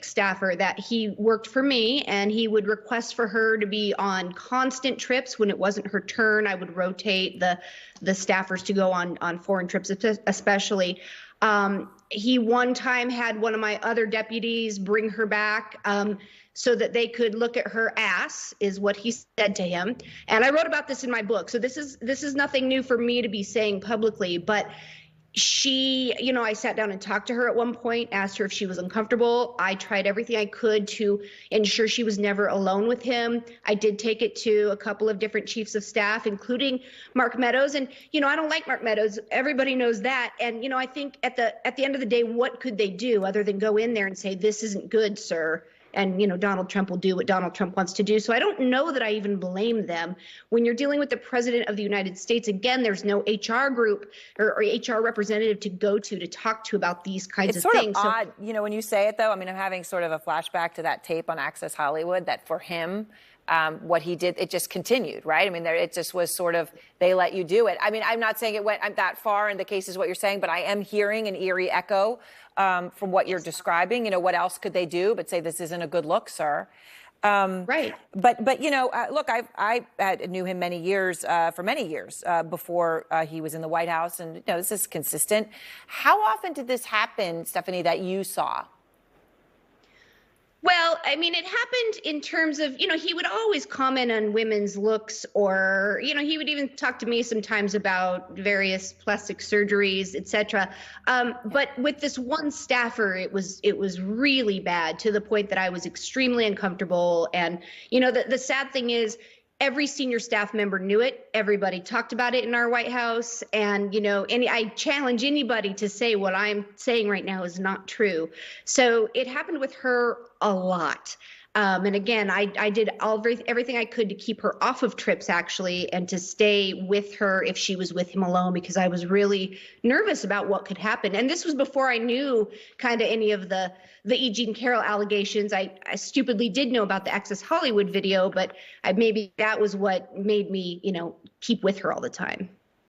staffer that he worked for me, and he would request for her to be on constant trips when it wasn't her turn. I would rotate the staffers to go on foreign trips, especially. He one time had one of my other deputies bring her back so that they could look at her ass, is what he said to him. And I wrote about this in my book. So this is nothing new for me to be saying publicly, but she, I sat down and talked to her at one point, asked her if she was uncomfortable. I tried everything I could to ensure she was never alone with him. I did take it to a couple of different chiefs of staff, including Mark Meadows. And, I don't like Mark Meadows. Everybody knows that. And, I think at the end of the day, what could they do other than go in there and say, this isn't good, sir? And, Donald Trump will do what Donald Trump wants to do. So I don't know that I even blame them. When you're dealing with the president of the United States, again, there's no HR group or HR representative to go to talk to about these kinds of things. It's sort of odd, when you say it, though. I mean, I'm having sort of a flashback to that tape on Access Hollywood that for him, what he did, it just continued, right? I mean, it just was sort of, they let you do it. I mean, I'm not saying it went that far in the case is what you're saying, but I am hearing an eerie echo from what you're describing. What else could they do but say, this isn't a good look, sir? Right. But look, I knew him for many years before he was in the White House. And, this is consistent. How often did this happen, Stephanie, that you saw? Well, I mean, it happened in terms of, he would always comment on women's looks, or, he would even talk to me sometimes about various plastic surgeries, et cetera. But with this one staffer, it was really bad, to the point that I was extremely uncomfortable. And, the sad thing is, every senior staff member knew it. Everybody talked about it in our White House. And, I challenge anybody to say what I'm saying right now is not true. So it happened with her a lot. And again, I did everything I could to keep her off of trips, actually, and to stay with her if she was with him alone, because I was really nervous about what could happen. And this was before I knew kind of any of the E. Jean Carroll allegations. I stupidly did know about the Access Hollywood video, but maybe that was what made me, keep with her all the time.